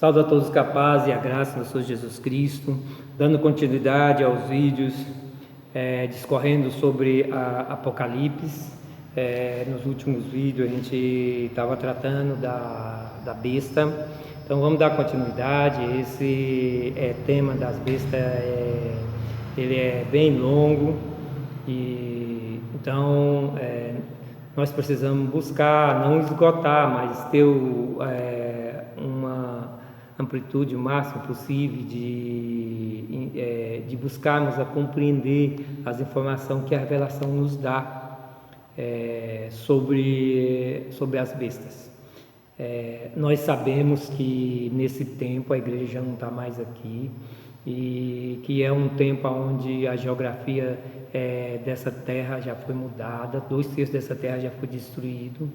Saúdo a todos os capazes e a graça do Senhor Jesus Cristo, dando continuidade aos vídeos discorrendo sobre a Apocalipse. Nos últimos vídeos a gente estava tratando da besta, então vamos dar continuidade. Esse tema das bestas ele é bem longo e então nós precisamos buscar não esgotar, mas ter uma amplitude o máximo possível de buscarmos a compreender as informações que a revelação nos dá sobre as bestas. Nós sabemos que nesse tempo a igreja não está mais aqui e que é um tempo onde a geografia dessa terra já foi mudada, 2/3 dessa terra já foi destruído.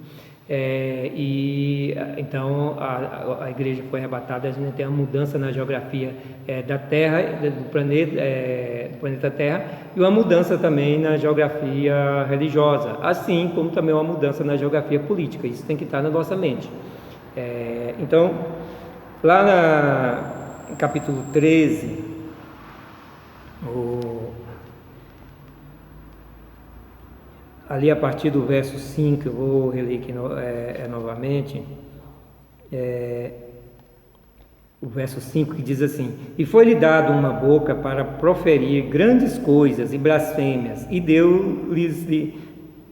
Então a igreja foi arrebatada. A gente tem uma mudança na geografia da Terra, do planeta Terra, e uma mudança também na geografia religiosa, assim como também uma mudança na geografia política. Isso tem que estar na nossa mente. Então, lá no capítulo 13, ali a partir do verso 5, eu vou reler aqui novamente, o verso 5, que diz assim: E foi-lhe dado uma boca para proferir grandes coisas e blasfêmias, e deu-lhes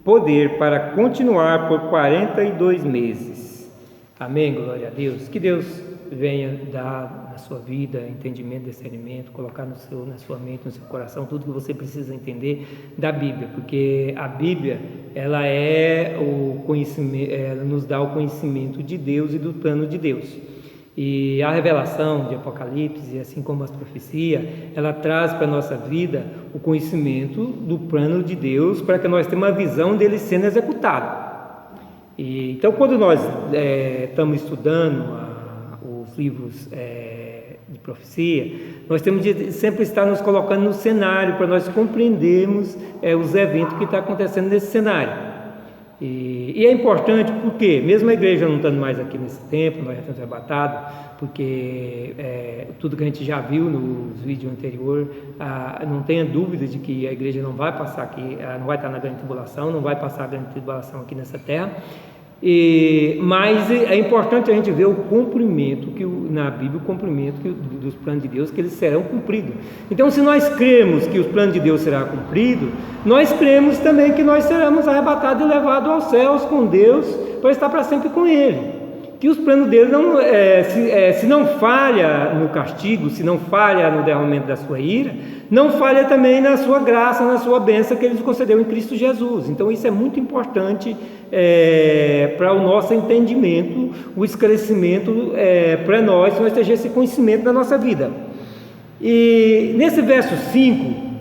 poder para continuar por 42 meses. Amém, glória a Deus. Que Deus venha dar na sua vida entendimento, discernimento, colocar na sua mente, no seu coração, tudo que você precisa entender da Bíblia, porque a Bíblia, ela é o conhecimento, ela nos dá o conhecimento de Deus e do plano de Deus. E a revelação de Apocalipse, assim como as profecias, ela traz para a nossa vida o conhecimento do plano de Deus, para que nós tenhamos uma visão dele sendo executado. Então, quando nós estamos estudando os livros de profecia, nós temos de sempre estar nos colocando no cenário para nós compreendermos os eventos que estão acontecendo nesse cenário. E é importante porque, mesmo a igreja não estando mais aqui nesse tempo, nós já estamos arrebatados, porque tudo que a gente já viu nos vídeos anteriores, não tenha dúvida de que a igreja não vai passar aqui, não vai estar na grande tribulação, não vai passar a grande tribulação aqui nessa terra. Mas é importante a gente ver o cumprimento na Bíblia, o cumprimento dos planos de Deus, que eles serão cumpridos. Então, se nós cremos que os planos de Deus serão cumpridos, nós cremos também que nós seremos arrebatados e levados aos céus com Deus para estar para sempre com Ele. Que os planos dele não, se não falha no castigo, se não falha no derramamento da sua ira, não falha também na sua graça, na sua bênção que Ele nos concedeu em Cristo Jesus. Então isso é muito importante para o nosso entendimento, o esclarecimento para nós temos esse conhecimento na nossa vida. E nesse verso 5,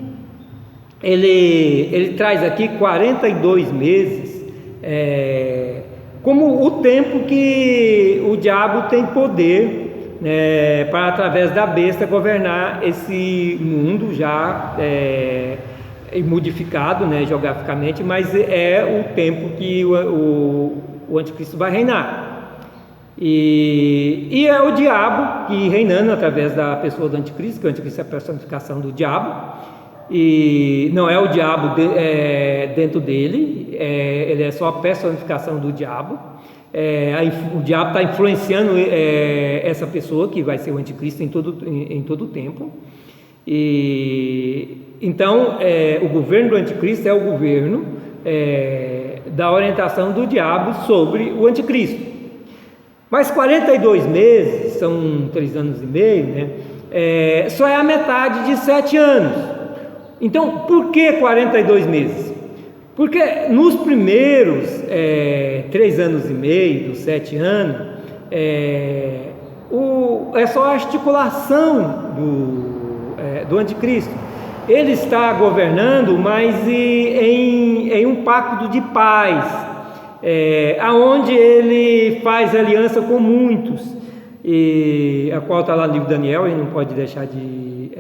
ele traz aqui 42 meses, como o tempo que o diabo tem poder para, através da besta, governar esse mundo já modificado, geograficamente, mas é o tempo que o anticristo vai reinar. E é o diabo que reinando através da pessoa do anticristo, que o anticristo é a personificação do diabo, e não é o diabo dentro dele, ele é só a personificação do diabo. O diabo está influenciando essa pessoa que vai ser o anticristo em todo o tempo. Então o governo do anticristo é o governo da orientação do diabo sobre o anticristo. Mas 42 meses, são 3 anos e meio, só é a metade de 7 anos. Então, por que 42 meses? Porque nos primeiros 3 anos e meio, dos 7 anos, é só a articulação do anticristo. Ele está governando, mas em um pacto de paz, aonde ele faz aliança com muitos, a qual está lá no livro de Daniel, e não pode deixar de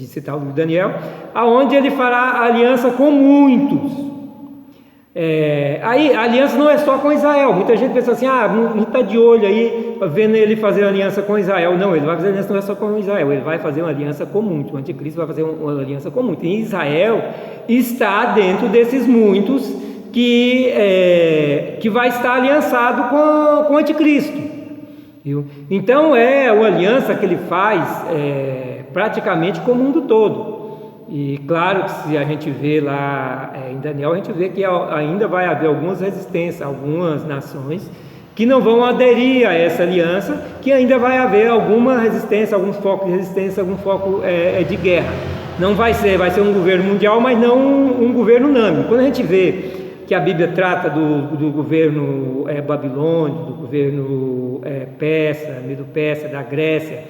citar o livro de Daniel, aonde ele fará aliança com muitos. Aí a aliança não é só com Israel. Muita gente pensa assim, a gente está de olho aí, vendo ele fazer aliança com Israel. Não, ele vai fazer aliança não é só com Israel, ele vai fazer uma aliança com muitos. O anticristo vai fazer uma aliança com muitos. E Israel está dentro desses muitos que vai estar aliançado com o anticristo. Viu? Então é uma aliança que ele faz praticamente com o mundo todo. E claro que se a gente vê lá em Daniel, a gente vê que ainda vai haver algumas resistências, algumas nações que não vão aderir a essa aliança, que ainda vai haver alguma resistência, algum foco de resistência, algum foco de guerra. Não vai ser um governo mundial, mas não um governo unânime. Quando a gente vê que a Bíblia trata do governo babilônico, do governo persa, Medo-Persa, da Grécia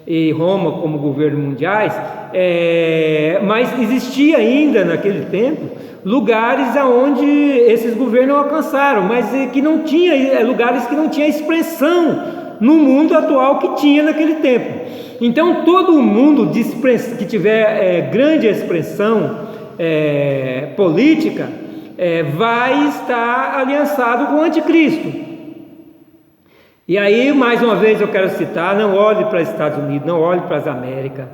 e Roma como governo mundiais, mas existia ainda naquele tempo lugares aonde esses governos alcançaram, mas que não tinha lugares que não tinha expressão no mundo atual que tinha naquele tempo. Então todo mundo que tiver grande expressão política vai estar aliançado com o anticristo. E aí, mais uma vez eu quero citar, não olhe para os Estados Unidos, não olhe para as Américas,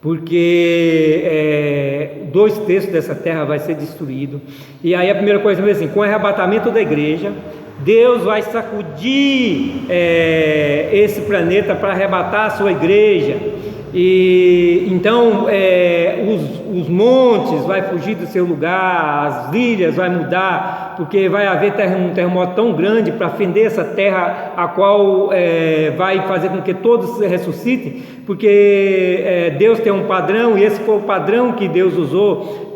porque 2/3 dessa terra vai ser destruído. E aí a primeira coisa é assim, com o arrebatamento da igreja, Deus vai sacudir esse planeta para arrebatar a sua igreja. E então os montes vai fugir do seu lugar, as ilhas vai mudar, porque vai haver um terremoto tão grande para fender essa terra, a qual vai fazer com que todos ressuscitem, porque Deus tem um padrão, e esse foi o padrão que Deus usou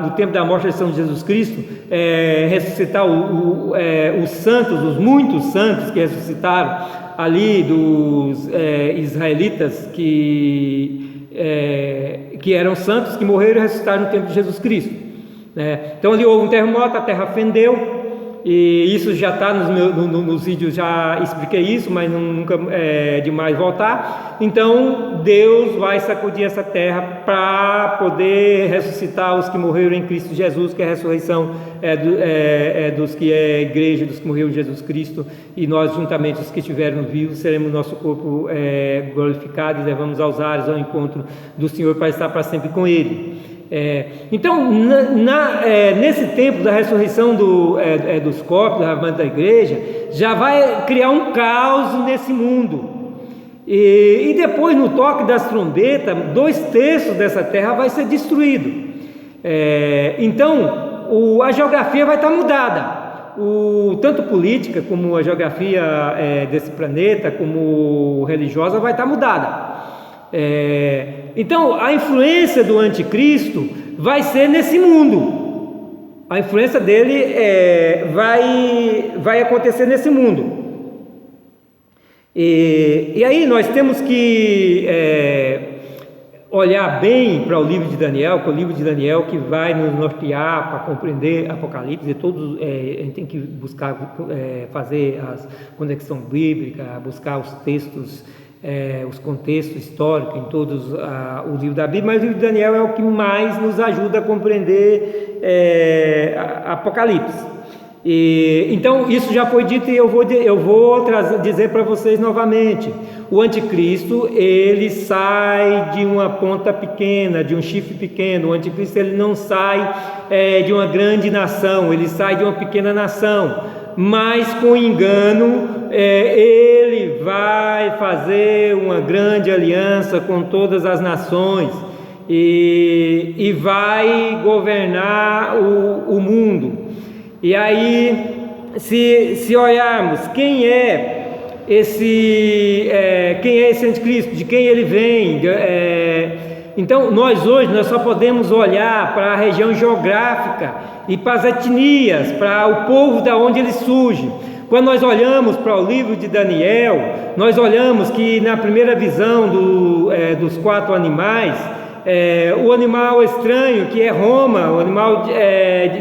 no tempo da morte de São Jesus Cristo, ressuscitar os santos, os muitos santos que ressuscitaram ali dos israelitas que eram santos, que morreram e ressuscitaram no tempo de Jesus Cristo, né? Então ali houve um terremoto, a terra fendeu, e isso já está nos vídeos, já expliquei isso, mas nunca é demais voltar. Então Deus vai sacudir essa terra para poder ressuscitar os que morreram em Cristo Jesus, que é a ressurreição dos que é a igreja, dos que morreram em Jesus Cristo, e nós juntamente os que estiveram vivos seremos nosso corpo glorificado, e levamos aos ares ao encontro do Senhor para estar para sempre com Ele. Então, nesse tempo da ressurreição dos corpos, do arrebatamento da igreja, já vai criar um caos nesse mundo. E depois, no toque das trombetas, 2/3 dessa terra vai ser destruído. Então, a geografia vai estar mudada. Tanto política, como a geografia desse planeta, como religiosa, vai estar mudada. Então a influência do anticristo vai ser nesse mundo. A influência dele vai acontecer nesse mundo. E aí nós temos que olhar bem para o livro de Daniel, que é o livro de Daniel que vai nos nortear para compreender Apocalipse, e a gente tem que buscar fazer a conexão bíblica, buscar os textos, os contextos históricos em todos o livro da Bíblia, mas o livro de Daniel é o que mais nos ajuda a compreender Apocalipse. Então isso já foi dito, e eu vou dizer para vocês novamente. O anticristo, ele sai de uma ponta pequena, de um chifre pequeno. O anticristo, ele não sai de uma grande nação, ele sai de uma pequena nação, mas com engano ele vai fazer uma grande aliança com todas as nações e vai governar o mundo. E aí, se olharmos quem é esse anticristo, de quem ele vem, então nós hoje só podemos olhar para a região geográfica e para as etnias, para o povo da onde ele surge. Quando nós olhamos para o livro de Daniel, nós olhamos que na primeira visão dos 4 animais, o animal estranho, que é Roma, o animal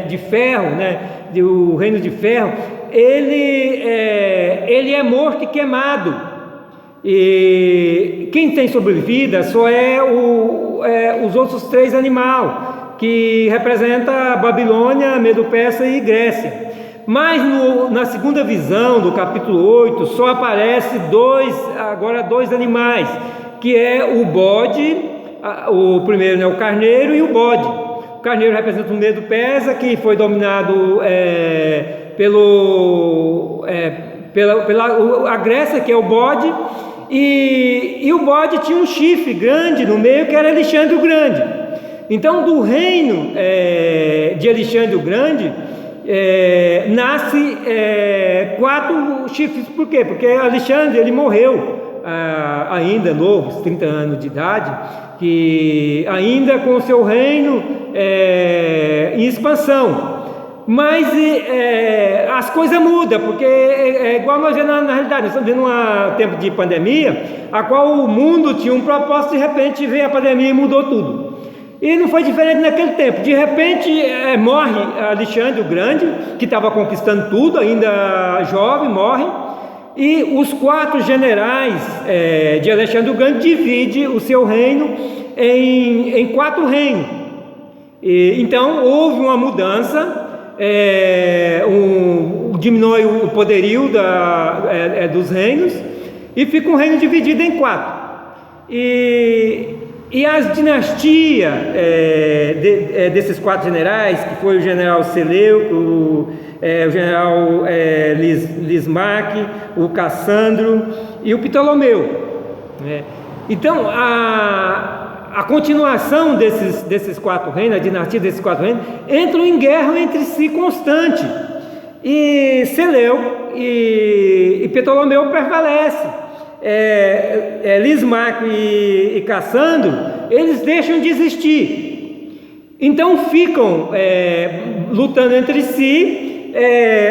de ferro, né, do reino de ferro, ele é morto e queimado. E quem tem sobrevida só os outros 3 animais. que representa Babilônia, Medo-Persa e Grécia. Mas na segunda visão do capítulo 8 só aparece agora dois animais, que é o bode, o primeiro é o carneiro e o bode. O carneiro representa o Medo-Persa, que foi dominado pela Grécia, que é o bode, e o bode tinha um chifre grande no meio, que era Alexandre o Grande. Então, do reino de Alexandre o Grande, nasce 4 chifres. Por quê? Porque Alexandre, ele morreu ainda novo, 30 anos de idade, que ainda com o seu reino em expansão. Mas as coisas mudam, porque é igual nós vemos na realidade. Nós estamos vendo um tempo de pandemia, a qual o mundo tinha um propósito, de repente veio a pandemia e mudou tudo. E não foi diferente naquele tempo. De repente morre Alexandre o Grande, que estava conquistando tudo, ainda jovem, morre. E os 4 generais de Alexandre o Grande dividem o seu reino em 4 reinos. Então houve uma mudança, diminui o poderio dos reinos, e fica um reino dividido em 4. E as dinastias desses 4 generais, que foi o general Seleuco, o general Lismarque, o Cassandro e o Ptolomeu, né? Então a continuação desses 4 reinos, a dinastia desses 4 reinos, entram em guerra entre si constante, e Seleuco e Ptolomeu prevalecem. Lismarco e Cassandro, eles deixam de existir. Então ficam lutando entre si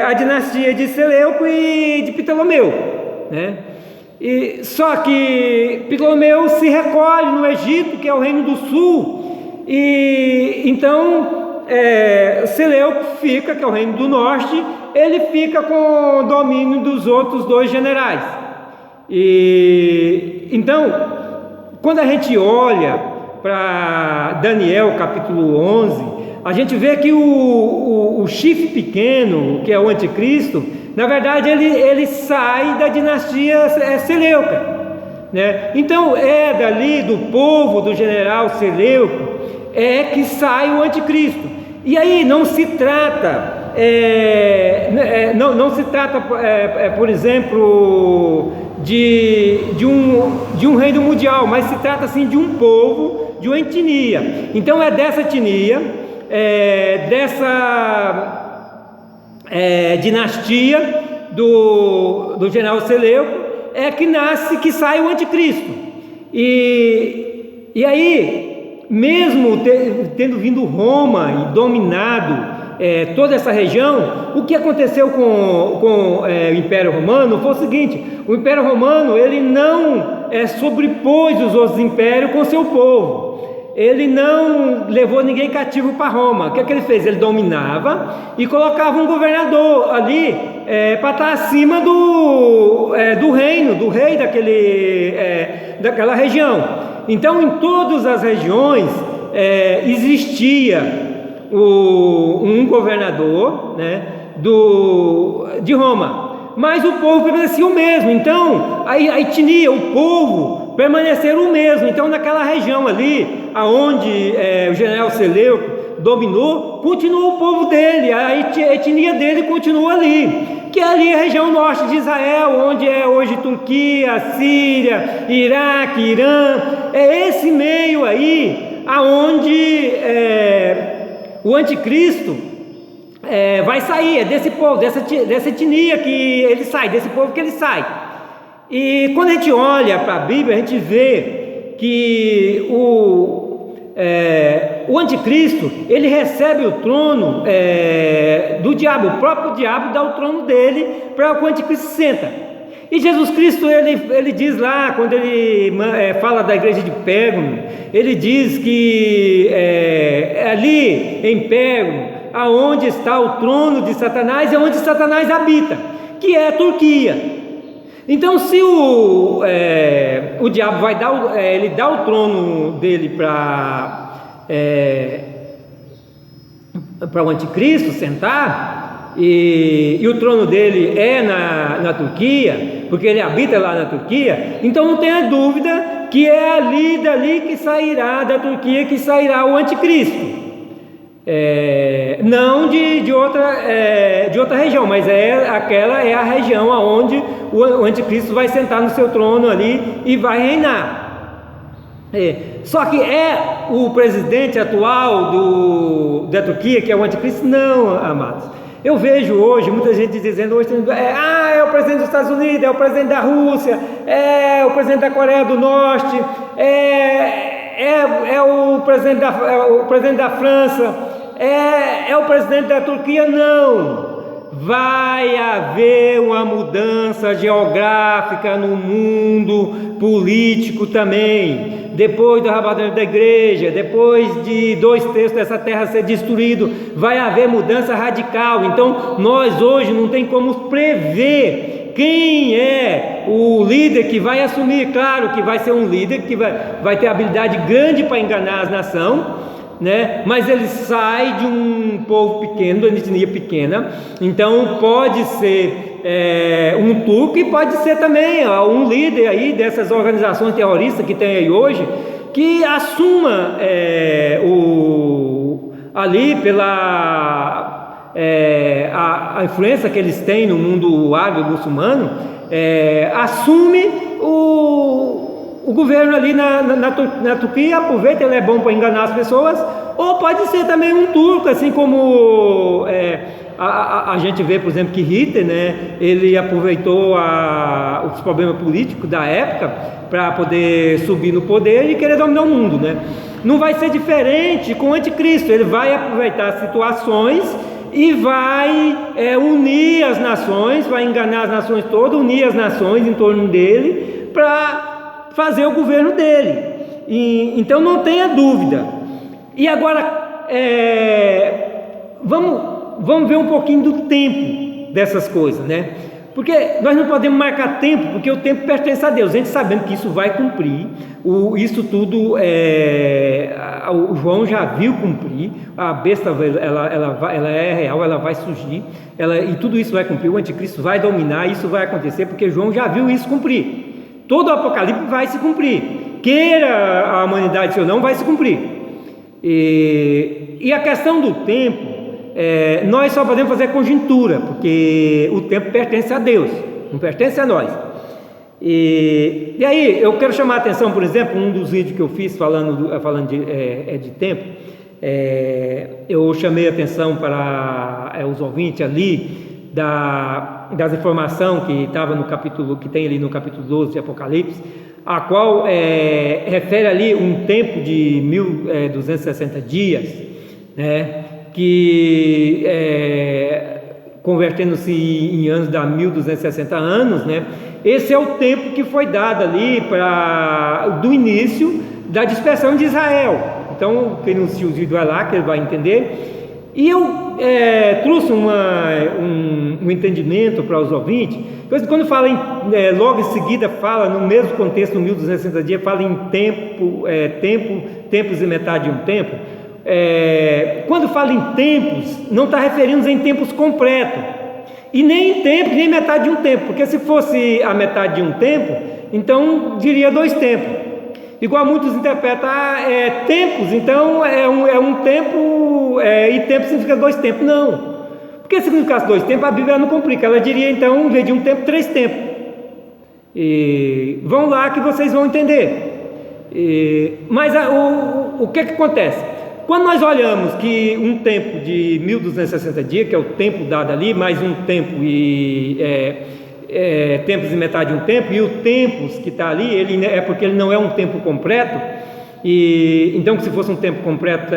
a dinastia de Seleuco e de Ptolomeu, né? Só que Ptolomeu se recolhe no Egito, que é o reino do sul, e então Seleuco fica, que é o reino do norte, ele fica com o domínio dos outros 2 generais. Então, quando a gente olha para Daniel capítulo 11, a gente vê que o chifre pequeno, que é o anticristo, na verdade ele sai da dinastia Seleuca, né? Então dali do povo do general Seleuco que sai o anticristo. E aí não se trata não se trata, por exemplo, de um reino mundial, mas se trata assim de um povo, de uma etnia. Então dessa etnia, dessa dinastia do general Seleuco que sai o anticristo. E aí, mesmo tendo vindo Roma e dominado toda essa região, o que aconteceu com o Império Romano foi o seguinte: o Império Romano ele não sobrepôs os outros impérios com seu povo. Ele não levou ninguém cativo para Roma. O que ele fez? Ele dominava e colocava um governador ali para estar acima do reino, do rei daquela região. Então, em todas as regiões existia um governador, né, de Roma, mas o povo permanecia o mesmo. Então a etnia, o povo permaneceram o mesmo. Então naquela região ali, aonde o general Seleuco dominou, continuou o povo dele, a etnia dele continua ali, que é ali a região norte de Israel, onde é hoje Turquia, Síria, Iraque, Irã. É esse meio aí aonde o anticristo vai sair, desse povo, dessa etnia que ele sai, desse povo que ele sai. E quando a gente olha para a Bíblia, a gente vê que o anticristo, ele recebe o trono do diabo. O próprio diabo dá o trono dele para que o anticristo senta. E Jesus Cristo, ele diz lá, quando ele fala da igreja de Pérgamo, ele diz que ali em Pérgamo, aonde está o trono de Satanás, é onde Satanás habita, que é a Turquia. Então, se o diabo vai dar, ele dá o trono dele para para o anticristo sentar, e o trono dele é na Turquia, porque ele habita lá na Turquia, então não tenha dúvida que é dali que sairá, da Turquia, que sairá o anticristo. Não de outra região, mas aquela é a região onde o anticristo vai sentar no seu trono ali e vai reinar. Só que é o presidente atual da Turquia que é o anticristo? Não, amados. Eu vejo hoje muita gente dizendo hoje, é o presidente dos Estados Unidos, é o presidente da Rússia, é o presidente da Coreia do Norte, é o presidente da França, é o presidente da Turquia. Não, vai haver uma mudança geográfica no mundo político também. Depois do arrebatamento da igreja, depois de 2/3 dessa terra ser destruído, vai haver mudança radical. Então nós hoje não tem como prever quem é o líder que vai assumir. Claro que vai ser um líder que vai ter habilidade grande para enganar as nações, né? Mas ele sai de um povo pequeno, de uma etnia pequena. Então pode ser um turco e pode ser também um líder aí dessas organizações terroristas que tem aí hoje, que assuma ali pela a influência que eles têm no mundo árabe muçulmano, assume o governo ali na Turquia, aproveita, ele é bom para enganar as pessoas. Ou pode ser também um turco, assim como a gente vê, por exemplo, que Hitler, né, ele aproveitou os problemas políticos da época para poder subir no poder e querer dominar o mundo, né? Não vai ser diferente com o anticristo. Ele vai aproveitar as situações e vai unir as nações, vai enganar as nações todas, unir as nações em torno dele para fazer o governo dele. Então não tenha dúvida. E agora vamos ver um pouquinho do tempo dessas coisas, né? Porque nós não podemos marcar tempo, porque o tempo pertence a Deus. A gente sabendo que isso vai cumprir, isso tudo o João já viu cumprir. A besta ela é real, ela vai surgir, e tudo isso vai cumprir. O anticristo vai dominar, isso vai acontecer, porque João já viu isso cumprir. Todo o Apocalipse vai se cumprir, queira a humanidade ou não, vai se cumprir. E a questão do tempo, nós só podemos fazer conjuntura, porque o tempo pertence a Deus, não pertence a nós. E aí eu quero chamar a atenção, por exemplo, um dos vídeos que eu fiz falando de tempo, eu chamei a atenção para os ouvintes ali das informações que estava no capítulo, que tem ali no capítulo 12 de Apocalipse, a qual refere ali um tempo de 1260 dias, né? Que convertendo-se em anos dá 1260 anos, né? Esse é o tempo que foi dado ali do início da dispersão de Israel. Então, quem não assistiu o vídeo vai lá, que ele vai entender. E eu trouxe um entendimento para os ouvintes. Quando fala logo em seguida, fala no mesmo contexto, no 1260 dias, fala em tempos e metade de um tempo. Quando fala em tempos, não está referindo em tempos completos, e nem em tempo, nem metade de um tempo, porque se fosse a metade de um tempo, então diria 2 tempos. Igual muitos interpretam, tempos, então é um tempo, e tempo significa 2 tempos. Não, porque se significasse 2 tempos, a Bíblia não complica, ela diria então, em vez de um tempo, 3 tempos. E vão lá que vocês vão entender. Mas o que acontece? Quando nós olhamos que um tempo de 1260 dias, que é o tempo dado ali, mais um tempo tempos e metade de um tempo, e o tempos que está ali, porque ele não é um tempo completo, e então se fosse um tempo completo,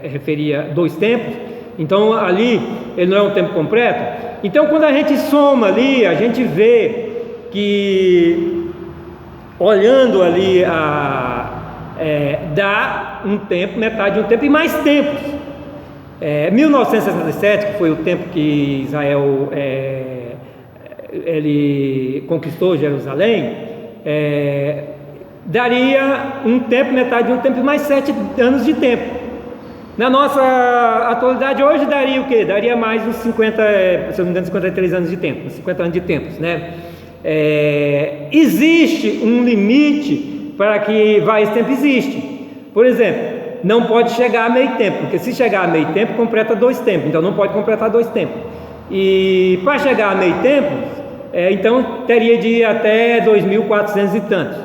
referia 2 tempos, então ali ele não é um tempo completo. Então quando a gente soma ali, a gente vê que olhando ali dá um tempo, metade de um tempo e mais tempos. 1967, que foi o tempo que Israel ele conquistou Jerusalém, daria um tempo, metade de um tempo, mais 7 anos de tempo. Na nossa atualidade hoje daria o quê? Daria mais uns 50, se eu não me engano, 53 anos de tempo, 50 anos de tempos, né? Existe um limite para que vá esse tempo? Existe. Por exemplo, não pode chegar a meio tempo, porque se chegar a meio tempo, completa 2 tempos, então não pode completar 2 tempos. E para chegar a meio tempo, então teria de ir até 2.400 e tantos,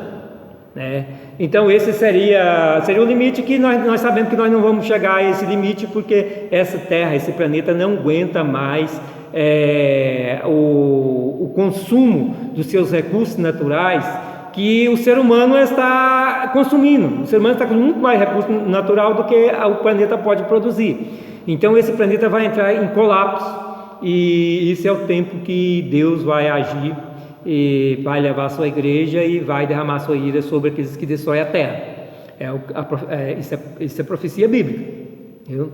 né? Então esse seria o limite, que nós sabemos que nós não vamos chegar a esse limite, porque essa Terra, esse planeta não aguenta mais o consumo dos seus recursos naturais que o ser humano está consumindo. O ser humano está com muito mais recurso natural do que o planeta pode produzir. Então esse planeta vai entrar em colapso, e isso é o tempo que Deus vai agir e vai levar a sua igreja e vai derramar a sua ira sobre aqueles que destroem a terra. Isso é profecia bíblica, viu?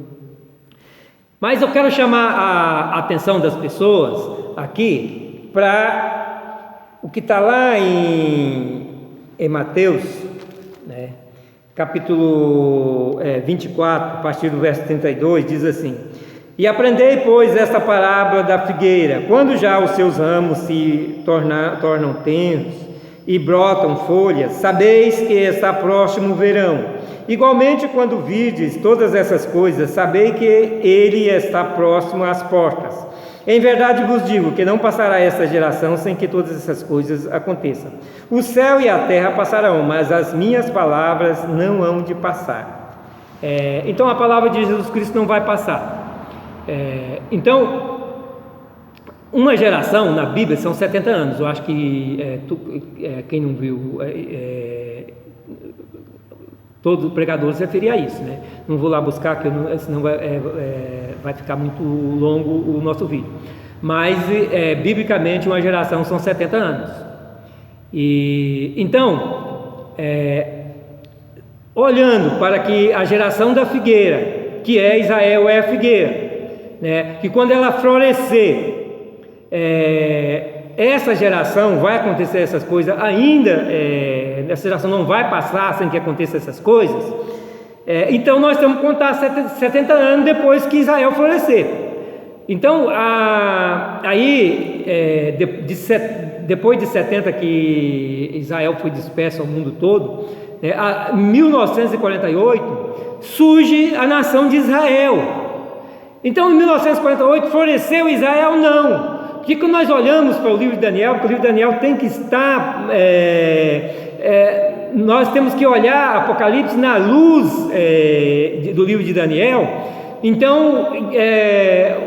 Mas eu quero chamar a atenção das pessoas aqui para o que está lá em Mateus, né, capítulo 24, a partir do verso 32, diz assim: E aprendei, pois, esta parábola da figueira: quando já os seus ramos se tornam tenros e brotam folhas, sabeis que está próximo o verão. Igualmente, quando virdes todas essas coisas, sabei que ele está próximo às portas. Em verdade vos digo que não passará esta geração sem que todas essas coisas aconteçam. O céu e a terra passarão, mas as minhas palavras não hão de passar. Então a palavra de Jesus Cristo não vai passar. Então, uma geração na Bíblia são 70 anos. Eu acho que quem não viu, todo pregador se referia a isso, né? Não vou lá buscar, senão vai ficar muito longo o nosso vídeo. Mas, biblicamente, uma geração são 70 anos. E então, olhando para que a geração da figueira, que é Israel, é a figueira, né? Que quando ela florescer, essa geração vai acontecer essas coisas ainda, essa geração não vai passar sem que aconteça essas coisas. Então nós temos que contar 70 anos depois que Israel florescer. Então depois de 70 que Israel foi disperso ao mundo todo, em 1948 surge a nação de Israel. Então em 1948 floresceu Israel? Não. Porque quando nós olhamos para o livro de Daniel, porque o livro de Daniel tem que estar, nós temos que olhar Apocalipse na luz do livro de Daniel. Então,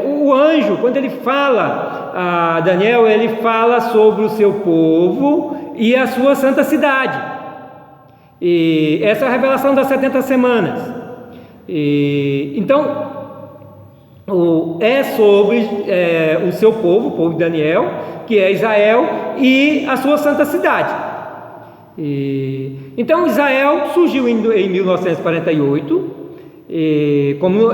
o anjo, quando ele fala a Daniel, ele fala sobre o seu povo e a sua santa cidade. E essa é a revelação das 70 semanas. Então, sobre o seu povo, o povo de Daniel, que é Israel, e a sua santa cidade. Então Israel surgiu em 1948 como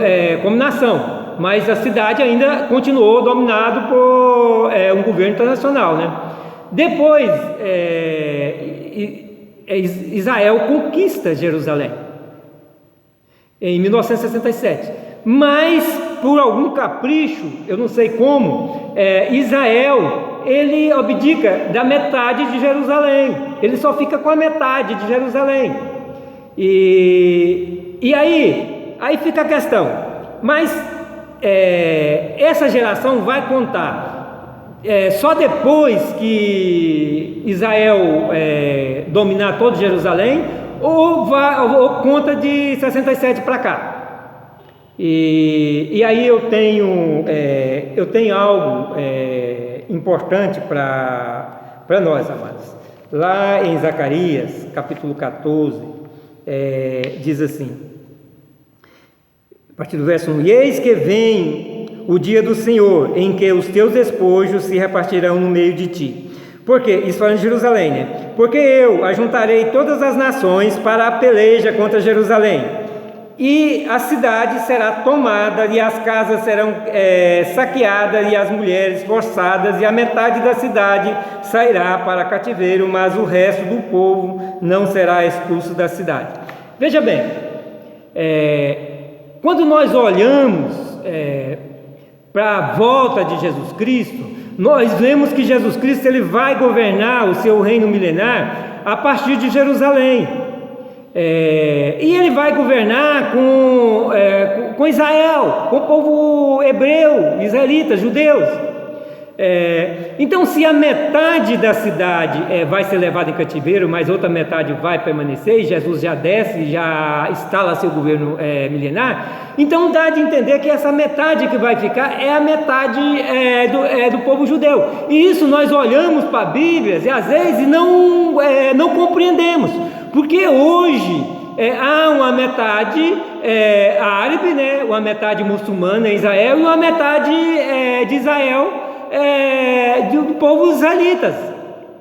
nação, mas a cidade ainda continuou dominada por um governo internacional, né? Depois Israel conquista Jerusalém em 1967, mas por algum capricho, eu não sei como, Israel, ele abdica da metade de Jerusalém, ele só fica com a metade de Jerusalém, e aí fica a questão, mas essa geração vai contar só depois que Israel dominar todo Jerusalém, ou conta de 67 para cá? E aí eu tenho algo importante para nós, amados. Lá em Zacarias, capítulo 14, diz assim, a partir do verso 1: E eis que vem o dia do Senhor, em que os teus despojos se repartirão no meio de ti. Porque, isso falando de Jerusalém, né? Porque eu ajuntarei todas as nações para a peleja contra Jerusalém. e a cidade será tomada, e as casas serão saqueadas, e as mulheres forçadas, e a metade da cidade sairá para cativeiro, mas o resto do povo não será expulso da cidade. Veja bem, quando nós olhamos para a volta de Jesus Cristo, nós vemos que Jesus Cristo ele vai governar o seu reino milenar a partir de Jerusalém. E ele vai governar com Israel, com o povo hebreu, israelitas, judeus. Então, se a metade da cidade vai ser levada em cativeiro, mas outra metade vai permanecer, e Jesus já desce, já instala seu governo milenar, então dá de entender que essa metade que vai ficar é a metade do povo judeu. E isso nós olhamos para a Bíblia e às vezes não compreendemos, porque hoje há uma metade árabe, né, uma metade muçulmana em Israel, e uma metade de Israel, do povo israelitas,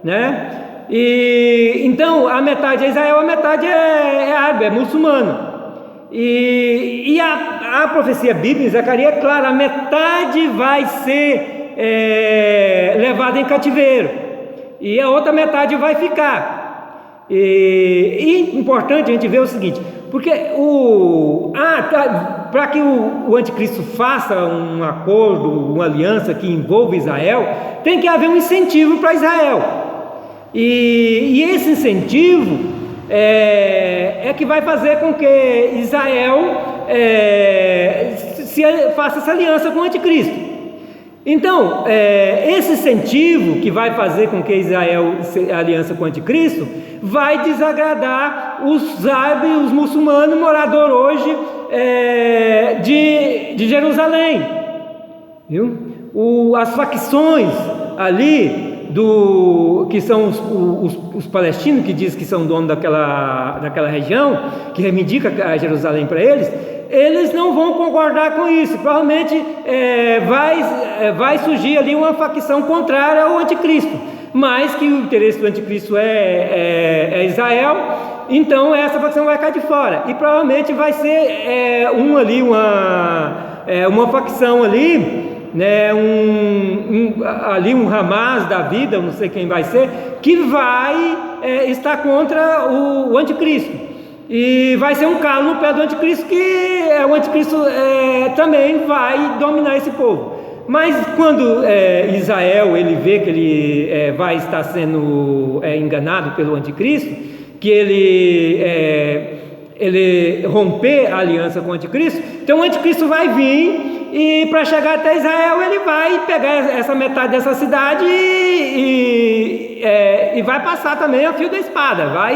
né? E então a metade é Israel, a metade é árabe, é muçulmano. E a profecia bíblica em Zacarias é clara: a metade vai ser levada em cativeiro e a outra metade vai ficar. E importante a gente ver o seguinte, porque para que o anticristo faça um acordo, uma aliança que envolva Israel, tem que haver um incentivo para Israel, e esse incentivo é que vai fazer com que Israel faça essa aliança com o anticristo. Então, esse incentivo que vai fazer com que Israel se aliança com o anticristo vai desagradar os árabes, os muçulmanos moradores hoje de Jerusalém, viu? As facções ali que são os palestinos, que diz que são donos daquela região, que reivindica a Jerusalém para eles não vão concordar com isso. Provavelmente vai surgir ali uma facção contrária ao anticristo, mas que o interesse do anticristo é Israel, então essa facção vai cair de fora, e provavelmente vai ser uma facção ali, né, um Hamas da vida, eu não sei quem vai ser, que vai estar contra o anticristo. E vai ser um calo no pé do anticristo, que o anticristo também vai dominar esse povo. Mas quando Israel ele vê que ele vai estar sendo enganado pelo anticristo, que ele romper a aliança com o anticristo, então o anticristo vai vir, e para chegar até Israel ele vai pegar essa metade dessa cidade e vai passar também a fio da espada, vai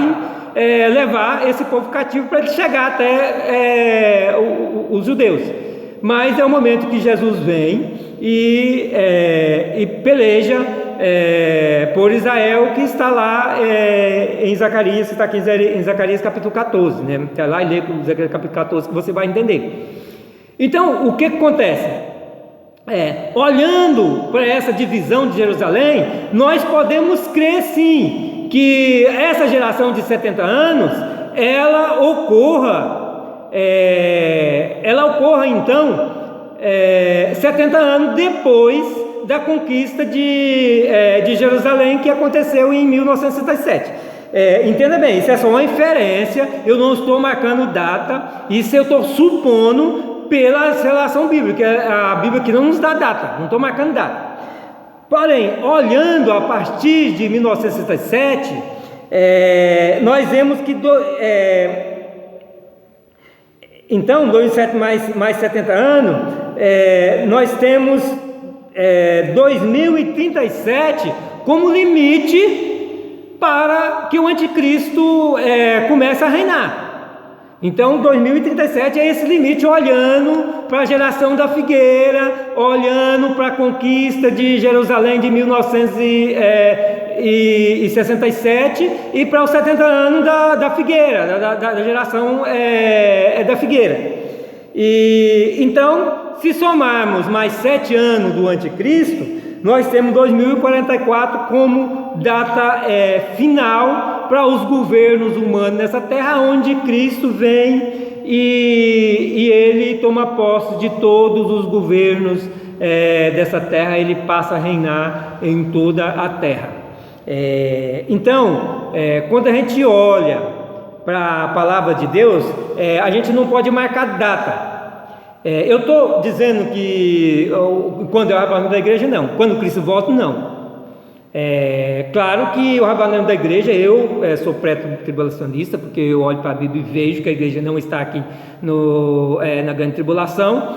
levar esse povo cativo para ele chegar até os judeus. Mas é o momento que Jesus vem e peleja por Israel, que está lá em Zacarias, está aqui em Zacarias capítulo 14, né? Está lá e lê com Zacarias capítulo 14 que você vai entender. Então, o que acontece? Olhando para essa divisão de Jerusalém, nós podemos crer sim que essa geração de 70 anos ela ocorra então 70 anos depois da conquista de Jerusalém, que aconteceu em 1967. Entenda bem, isso é só uma inferência, eu não estou marcando data, isso eu estou supondo pela relação bíblica, a Bíblia que não nos dá data, não estou marcando data. Porém, olhando a partir de 1967, nós vemos que então 27 mais 70 anos, nós temos 2037 como limite para que o anticristo comece a reinar. Então 2037 é esse limite, olhando para a geração da figueira, olhando para a conquista de Jerusalém de 1967 e para os 70 anos da figueira, da geração da figueira. E então, se somarmos mais 7 anos do anticristo, nós temos 2044 como data final para os governos humanos nessa terra, onde Cristo vem e ele toma posse de todos os governos dessa terra, ele passa a reinar em toda a terra. Então, quando a gente olha para a palavra de Deus, a gente não pode marcar data. Eu estou dizendo que quando é o arrebatamento da igreja, não. Quando Cristo volta, não. Claro que o arrebatamento da igreja, eu sou pré-tribulacionista, porque eu olho para a Bíblia e vejo que a igreja não está aqui na grande tribulação.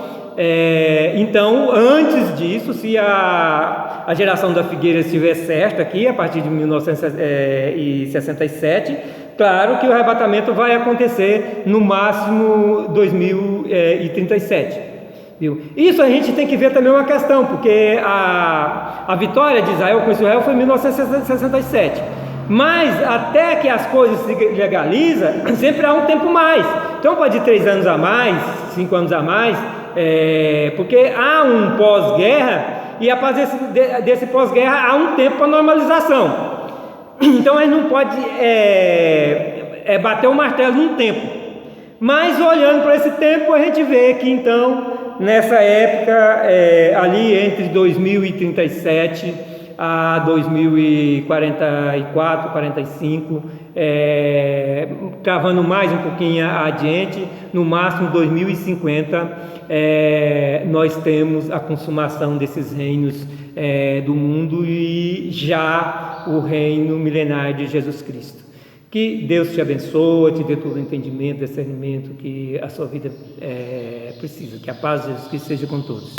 Então, antes disso, se a geração da figueira estiver certa aqui, a partir de 1967, claro que o arrebatamento vai acontecer no máximo 2037. Viu? Isso a gente tem que ver também uma questão, porque a vitória de Israel com Israel foi em 1967. Mas até que as coisas se legalizam, sempre há um tempo mais. Então pode ir 3 anos a mais, 5 anos a mais, porque há um pós-guerra, e após desse pós-guerra há um tempo para normalização. Então a gente não pode bater o martelo num tempo. Mas olhando para esse tempo, a gente vê que então, nessa época, ali entre 2037 a 2044, 45, travando mais um pouquinho adiante, no máximo 2050, nós temos a consumação desses reinos do mundo e já o reino milenar de Jesus Cristo. Que Deus te abençoe, te dê todo o entendimento, discernimento que a sua vida precisa. Que a paz de Jesus Cristo seja com todos.